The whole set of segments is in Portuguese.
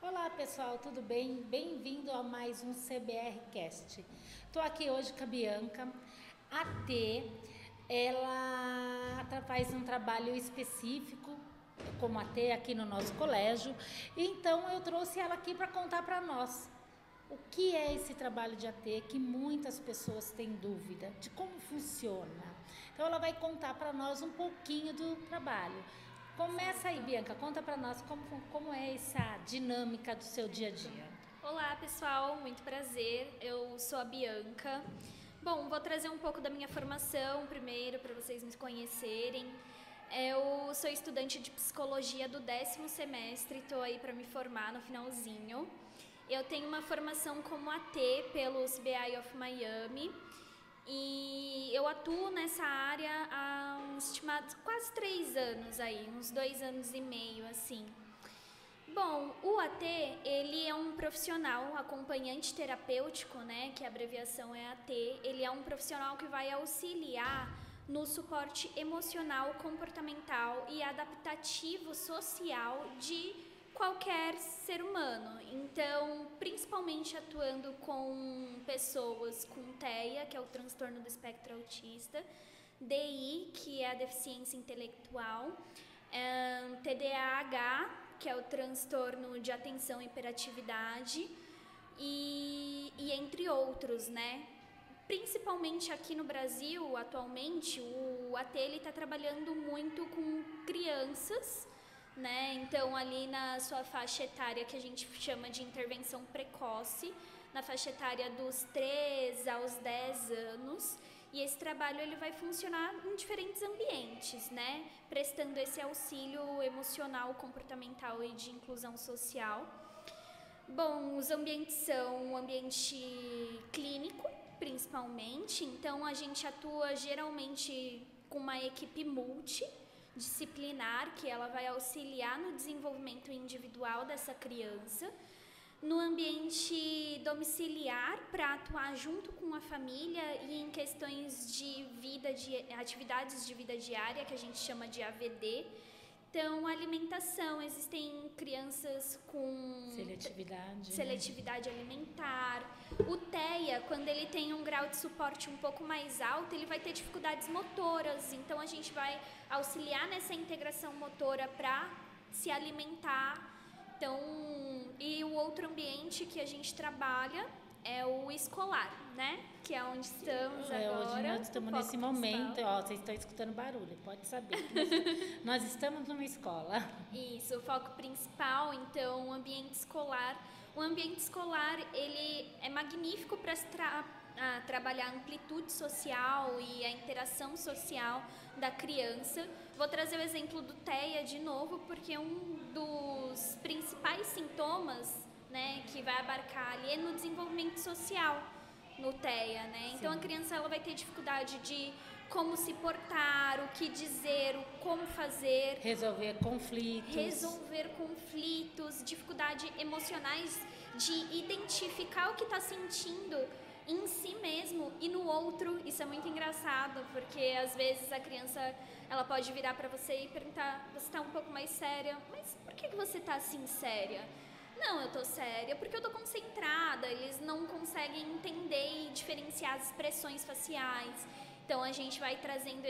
Olá pessoal, tudo bem? Bem-vindo a mais um CBR Cast. Estou aqui hoje com a Bianca. A T, ela faz um trabalho específico como AT aqui no nosso colégio. Então eu trouxe ela aqui para contar para nós o que é esse trabalho de AT, que muitas pessoas têm dúvida de como funciona. Então ela vai contar para nós um pouquinho do trabalho. Começa aí, Bianca, conta para nós como é essa dinâmica do seu dia a dia. Olá, pessoal, muito prazer. Eu sou a Bianca. Bom, vou trazer um pouco da minha formação primeiro para vocês me conhecerem. Eu sou estudante de psicologia do 10º semestre, estou aí para me formar no finalzinho. Eu tenho uma formação como AT pelo CBI of Miami. E eu atuo nessa área há uns estimados quase 3 anos aí, uns 2 anos e meio, assim. Bom, o AT, ele é um profissional acompanhante terapêutico, né, que a abreviação é AT. Ele é um profissional que vai auxiliar no suporte emocional, comportamental e adaptativo social de qualquer ser humano. Então, principalmente atuando com pessoas com TEA, que é o transtorno do espectro autista, DI, que é a deficiência intelectual, TDAH, que é o transtorno de atenção e hiperatividade, e entre outros, né? Principalmente aqui no Brasil, atualmente, o AT está trabalhando muito com crianças, né? Então, ali na sua faixa etária, que a gente chama de intervenção precoce, na faixa etária dos 3 aos 10 anos. E esse trabalho ele vai funcionar em diferentes ambientes, né? Prestando esse auxílio emocional, comportamental e de inclusão social. Bom, os ambientes são um ambiente clínico, principalmente. Então, a gente atua geralmente com uma equipe multidisciplinar, que ela vai auxiliar no desenvolvimento individual dessa criança. No ambiente domiciliar, para atuar junto com a família e em questões de atividades de vida diária, que a gente chama de AVD. Então, alimentação, existem crianças com seletividade alimentar. O TEA, quando ele tem um grau de suporte um pouco mais alto, ele vai ter dificuldades motoras. Então, a gente vai auxiliar nessa integração motora para se alimentar. Então, e o outro ambiente que a gente trabalha é o escolar, né? Que é onde estamos agora. Hoje nós estamos nesse momento, ó, vocês estão escutando barulho, pode saber. Nós estamos numa escola. Isso, o foco principal, então, o ambiente escolar. O ambiente escolar, ele é magnífico para trabalhar a amplitude social e a interação social da criança. Vou trazer o exemplo do TEA de novo, porque um dos principais sintomas, né, que vai abarcar ali é no desenvolvimento social no TEA, né? Então, a criança ela vai ter dificuldade de como se portar, o que dizer, como fazer. Resolver conflitos, dificuldades emocionais de identificar o que está sentindo em si mesmo e no outro. Isso é muito engraçado, porque às vezes a criança ela pode virar para você e perguntar: você está um pouco mais séria? Mas por que você está assim séria? Não, eu tô séria porque eu tô concentrada. Eles não conseguem entender e diferenciar as expressões faciais. Então, a gente vai trazendo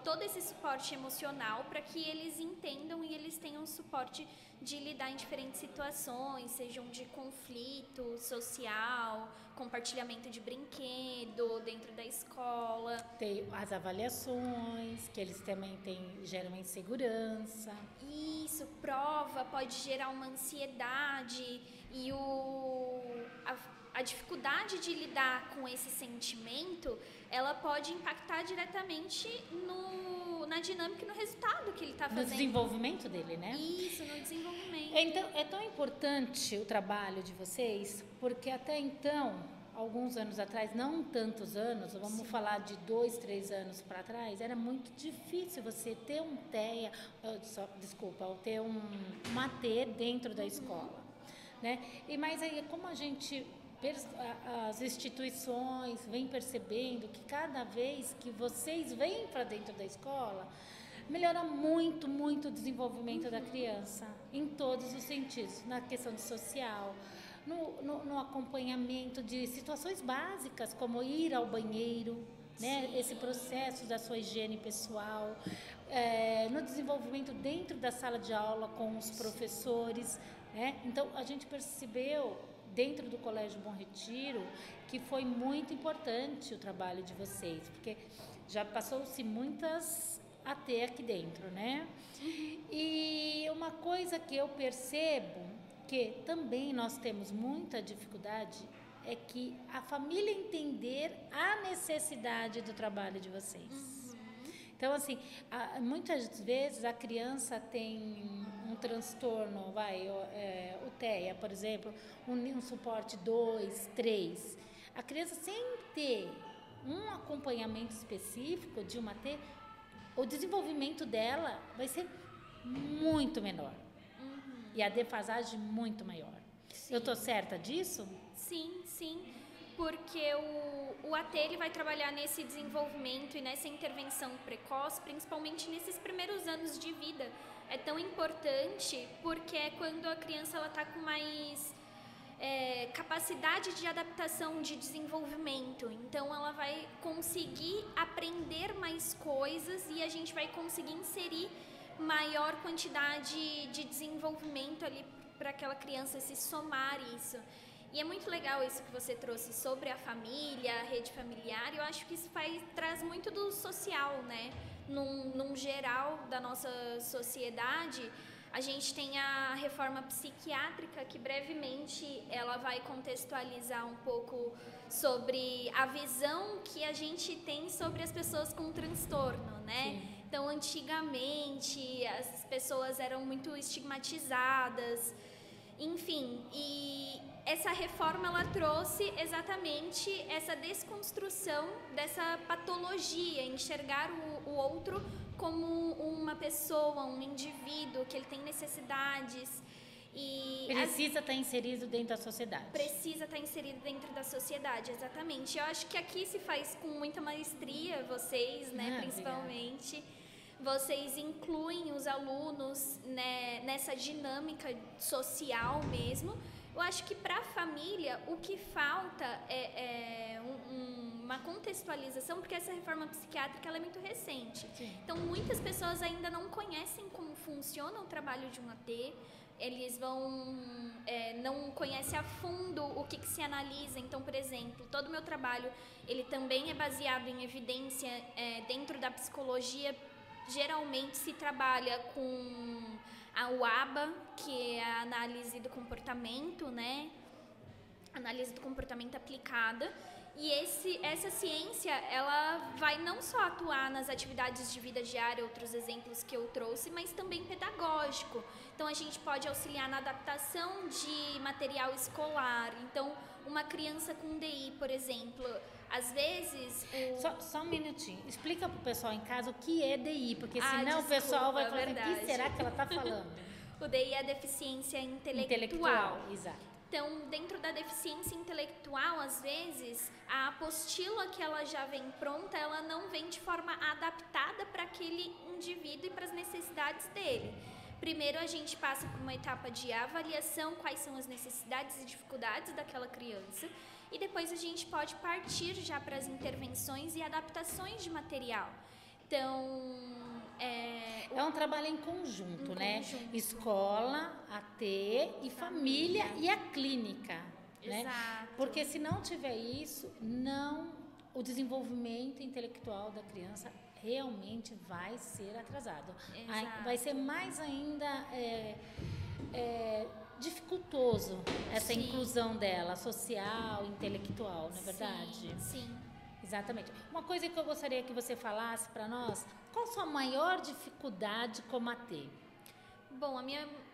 todo esse suporte emocional para que eles entendam e eles tenham suporte de lidar em diferentes situações, sejam de conflito social, compartilhamento de brinquedo dentro da escola. Tem as avaliações, que eles também geram uma insegurança. Isso, prova pode gerar uma ansiedade e a dificuldade de lidar com esse sentimento, ela pode impactar diretamente na dinâmica e no resultado que ele está fazendo. No desenvolvimento dele, né? Isso, no desenvolvimento. Então, é tão importante o trabalho de vocês, porque até então, alguns anos atrás, não tantos anos, vamos falar de 2, 3 anos para trás, era muito difícil você ter um TEA, ou ter uma AT dentro da escola, né? Mas aí, como as instituições vêm percebendo que cada vez que vocês vêm para dentro da escola, melhora muito, muito o desenvolvimento da criança, em todos os sentidos, na questão de social, no acompanhamento de situações básicas, como ir ao banheiro, né? Esse processo da sua higiene pessoal, no desenvolvimento dentro da sala de aula com os professores, né? Então, a gente percebeu, dentro do Colégio Bom Retiro, que foi muito importante o trabalho de vocês, porque já passou-se muitas AT aqui dentro, né? E uma coisa que eu percebo, que também nós temos muita dificuldade, é que a família entender a necessidade do trabalho de vocês. Então, assim, muitas vezes a criança tem um transtorno, o TEA, por exemplo, um suporte 2, 3. A criança, sem ter um acompanhamento específico de uma T, o desenvolvimento dela vai ser muito menor. E a defasagem muito maior. Sim. Eu estou certa disso? Sim, sim. Porque o AT ele vai trabalhar nesse desenvolvimento e nessa intervenção precoce, principalmente nesses primeiros anos de vida. É tão importante porque é quando a criança está com mais capacidade de adaptação, de desenvolvimento. Então, ela vai conseguir aprender mais coisas e a gente vai conseguir inserir maior quantidade de desenvolvimento ali para aquela criança se somar isso. E é muito legal isso que você trouxe sobre a família, a rede familiar. Eu acho que isso traz muito do social, né? Num geral da nossa sociedade, a gente tem a reforma psiquiátrica, que brevemente ela vai contextualizar um pouco sobre a visão que a gente tem sobre as pessoas com transtorno, né? Sim. Então, antigamente, as pessoas eram muito estigmatizadas, enfim, e essa reforma ela trouxe exatamente essa desconstrução dessa patologia, enxergar o outro como uma pessoa, um indivíduo, que ele tem necessidades. E precisa estar inserido dentro da sociedade. Precisa estar inserido dentro da sociedade, exatamente. Eu acho que aqui se faz com muita maestria, vocês, né, principalmente. Obrigada. Vocês incluem os alunos, né, nessa dinâmica social mesmo. Eu acho que para a família o que falta é uma contextualização, porque essa reforma psiquiátrica ela é muito recente. Sim. Então, muitas pessoas ainda não conhecem como funciona o trabalho de um AT, eles não conhecem a fundo o que se analisa. Então, por exemplo, todo o meu trabalho ele também é baseado em evidência dentro da psicologia. Geralmente se trabalha com a UABA, que é a análise do comportamento, né? Análise do comportamento aplicada. E essa ciência, ela vai não só atuar nas atividades de vida diária, outros exemplos que eu trouxe, mas também pedagógico. Então, a gente pode auxiliar na adaptação de material escolar. Então, uma criança com DI, por exemplo, às vezes... Só um minutinho. Explica para o pessoal em casa o que é DI, porque senão o pessoal vai falar, o que será que ela está falando? O DI é a deficiência intelectual. Exato. Então, dentro da deficiência intelectual, às vezes, a apostila que ela já vem pronta, ela não vem de forma adaptada para aquele indivíduo e para as necessidades dele. Primeiro, a gente passa por uma etapa de avaliação, quais são as necessidades e dificuldades daquela criança, e depois a gente pode partir já para as intervenções e adaptações de material. Então... É um trabalho em conjunto, né? Conjunto. Escola, AT e família e a clínica, né? Exato. Porque se não tiver isso, o desenvolvimento intelectual da criança realmente vai ser atrasado. Exato. Vai ser mais ainda dificultoso essa inclusão dela, social, intelectual, não é verdade? Sim. Exatamente. Uma coisa que eu gostaria que você falasse para nós, qual a sua maior dificuldade como AT? Bom,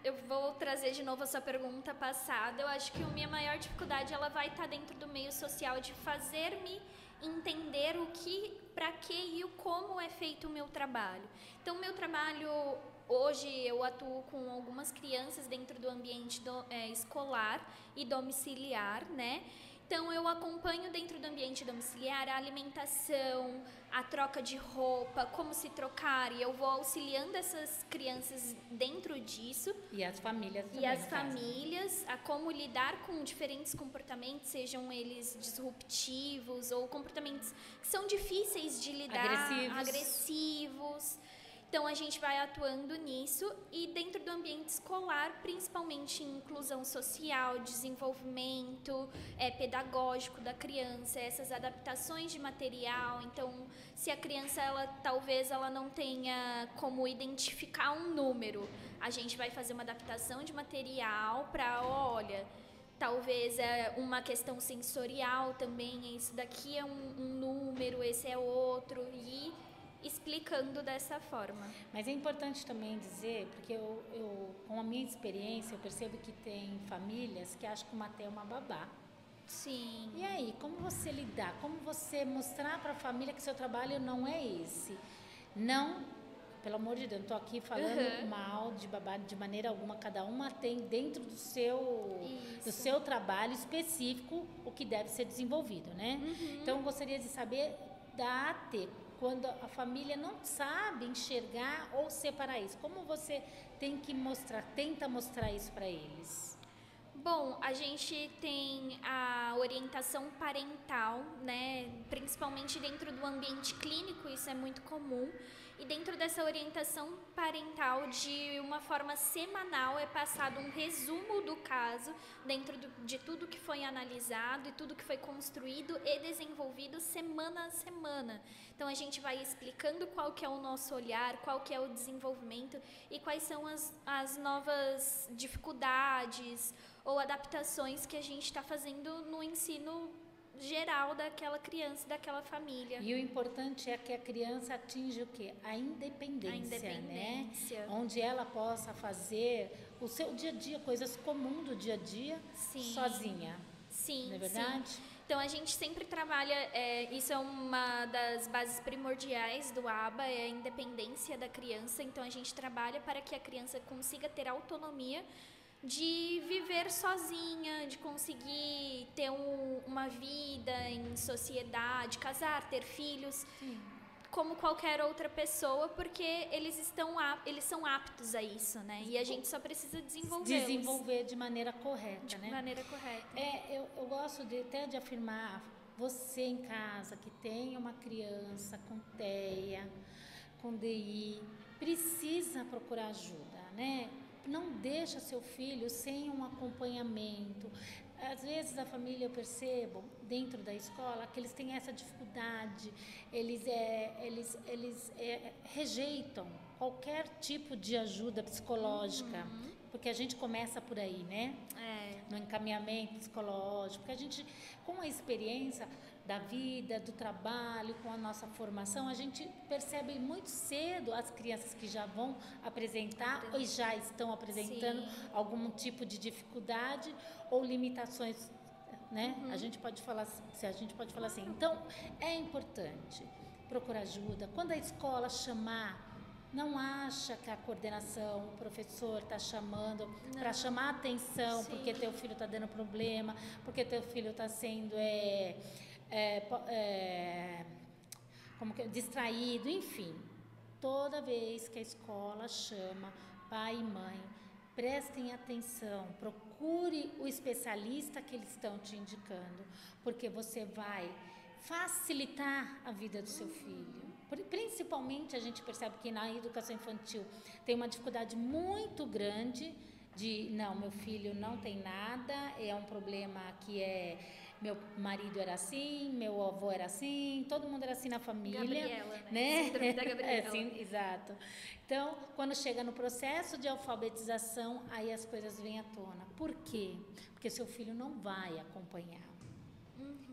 eu vou trazer de novo a sua pergunta passada. Eu acho que a minha maior dificuldade ela vai estar dentro do meio social, de fazer-me entender o que, para que e o como é feito o meu trabalho. Então, o meu trabalho, hoje eu atuo com algumas crianças dentro do ambiente escolar e domiciliar, né? Então, eu acompanho dentro do ambiente domiciliar a alimentação, a troca de roupa, como se trocar, e eu vou auxiliando essas crianças dentro disso. E as famílias também. E as famílias, a como lidar com diferentes comportamentos, sejam eles disruptivos ou comportamentos que são difíceis de lidar, agressivos. Então, a gente vai atuando nisso e dentro do ambiente escolar, principalmente em inclusão social, desenvolvimento pedagógico da criança, essas adaptações de material. Então, se a criança, talvez ela não tenha como identificar um número, a gente vai fazer uma adaptação de material para, olha, talvez é uma questão sensorial também, esse daqui é um número, esse é outro, e explicando dessa forma. Mas é importante também dizer, porque eu com a minha experiência, eu percebo que tem famílias que acham que o Matheus é uma babá. Sim. E aí, como você lidar? Como você mostrar para a família que seu trabalho não é esse? Não, pelo amor de Deus, não estou aqui falando mal de babá de maneira alguma. Cada uma tem dentro do seu trabalho específico o que deve ser desenvolvido, né? Então, eu gostaria de saber da AT, quando a família não sabe enxergar ou separar isso. Como você tenta mostrar isso para eles? Bom, a gente tem a orientação parental, né? Principalmente dentro do ambiente clínico, isso é muito comum. E dentro dessa orientação parental, de uma forma semanal, é passado um resumo do caso, dentro de tudo que foi analisado e tudo que foi construído e desenvolvido semana a semana. Então, a gente vai explicando qual que é o nosso olhar, qual que é o desenvolvimento e quais são as novas dificuldades ou adaptações que a gente está fazendo no ensino geral daquela criança, daquela família. E o importante é que a criança atinja o quê? A independência, né? Onde ela possa fazer o seu dia a dia, coisas comuns do dia a dia, sozinha. Sim, não é verdade? Sim. Então, a gente sempre trabalha, isso é uma das bases primordiais do ABA, é a independência da criança. Então, a gente trabalha para que a criança consiga ter autonomia de viver sozinha, de conseguir ter uma vida em sociedade, casar, ter filhos, como qualquer outra pessoa, porque eles são aptos a isso, né? E a gente só precisa desenvolver de maneira correta, né? De maneira correta. Eu gosto até de afirmar, você em casa que tem uma criança com TEA, com DI, precisa procurar ajuda, né? Não deixa seu filho sem um acompanhamento. Às vezes a família, eu percebo, dentro da escola, que eles têm essa dificuldade, eles rejeitam qualquer tipo de ajuda psicológica, porque a gente começa por aí, né? No encaminhamento psicológico, porque a gente, com a experiência da vida, do trabalho, com a nossa formação, a gente percebe muito cedo as crianças que já vão apresentar ou já estão apresentando algum tipo de dificuldade ou limitações, né? A gente pode falar assim. Então, é importante procurar ajuda. Quando a escola chamar, não acha que a coordenação, o professor está chamando para chamar a atenção, porque teu filho está dando problema, porque teu filho está sendo distraído, enfim. Toda vez que a escola chama pai e mãe, prestem atenção, procure o especialista que eles estão te indicando, porque você vai facilitar a vida do seu filho. Principalmente a gente percebe que na educação infantil tem uma dificuldade muito grande de, não, meu filho não tem nada, é um problema que meu marido era assim, meu avô era assim, todo mundo era assim na família. Gabriela, né? Síndrome da Gabriela. Sim, exato. Então, quando chega no processo de alfabetização, aí as coisas vêm à tona. Por quê? Porque seu filho não vai acompanhar.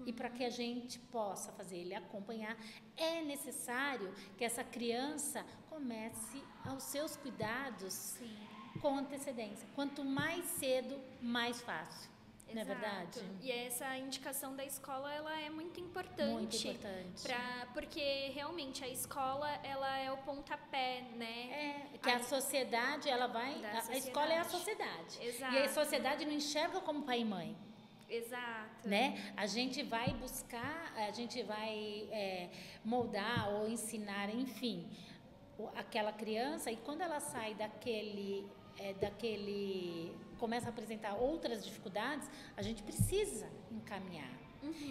E para que a gente possa fazer ele acompanhar, é necessário que essa criança comece aos seus cuidados com antecedência. Quanto mais cedo, mais fácil. Exato. Não é verdade? E essa indicação da escola, ela é muito importante. Muito importante. Porque realmente a escola, ela é o pontapé, né? Que a sociedade, ela vai... A escola é a sociedade. Exato. E a sociedade não enxerga como pai e mãe. Exato. Né? A gente vai buscar, a gente vai moldar ou ensinar, enfim, aquela criança, e quando ela sai começa a apresentar outras dificuldades, a gente precisa encaminhar.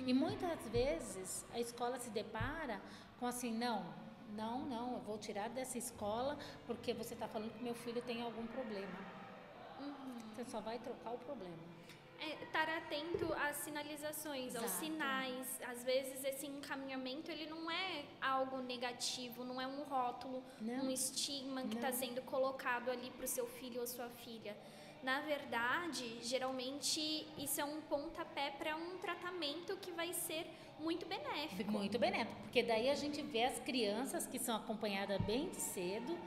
E muitas vezes a escola se depara com assim, não, eu vou tirar dessa escola porque você está falando que meu filho tem algum problema. Você só vai trocar o problema. Estar atento às sinalizações, aos sinais. Às vezes esse encaminhamento ele não é algo negativo, não é um rótulo, um estigma que está sendo colocado ali para o seu filho ou sua filha. Na verdade, geralmente isso é um pontapé para um tratamento que vai ser muito benéfico. Muito benéfico, porque daí a gente vê as crianças que são acompanhadas bem cedo,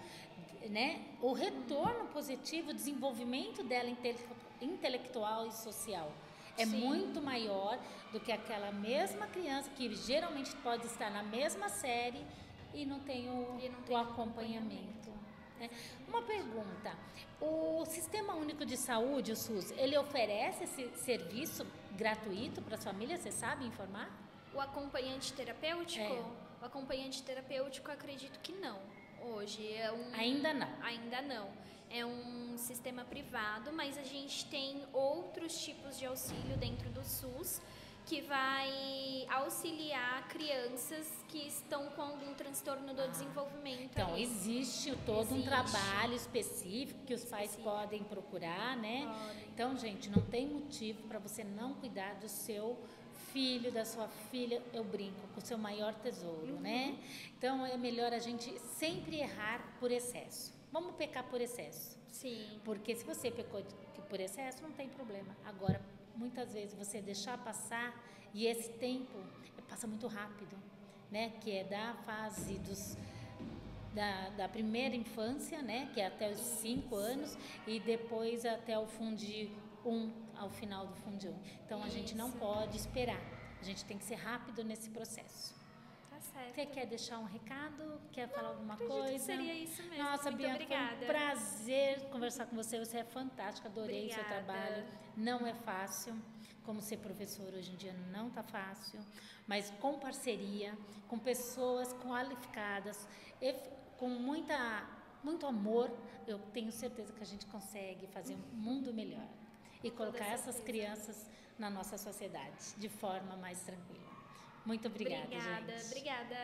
né? O retorno positivo, o desenvolvimento dela intelectual e social é muito maior do que aquela mesma criança que geralmente pode estar na mesma série e não tem o acompanhamento. Né? Uma pergunta, o Sistema Único de Saúde, o SUS, ele oferece esse serviço gratuito para as famílias, você sabe informar? O acompanhante terapêutico? O acompanhante terapêutico, acredito que não. Hoje Ainda não. Ainda não. É um sistema privado, mas a gente tem outros tipos de auxílio dentro do SUS que vai auxiliar crianças que estão com algum transtorno do desenvolvimento. Então, existe todo um trabalho específico que os pais podem procurar, né? Então, gente, não tem motivo para você não cuidar do seu filho, da sua filha, eu brinco, com o seu maior tesouro, né? Então, é melhor a gente sempre errar por excesso. Vamos pecar por excesso. Sim. Porque se você pecou por excesso, não tem problema. Agora, muitas vezes você deixar passar, e esse tempo passa muito rápido, né? Que é da fase da primeira infância, né? Que é até os 5 anos, e depois até o Fundi 1, ao final do Fundi 1. Então, a gente não pode esperar. A gente tem que ser rápido nesse processo. Certo. Você quer deixar um recado? Quer falar alguma coisa? Que seria isso mesmo. Nossa, muito Bianca, obrigada. foi um prazer conversar com você. Você é fantástica, adorei o seu trabalho. Não é fácil, como ser professora hoje em dia não está fácil, mas com parceria, com pessoas qualificadas, com muito amor, eu tenho certeza que a gente consegue fazer um mundo melhor e colocar essas crianças na nossa sociedade de forma mais tranquila. Muito obrigada, gente. Obrigada.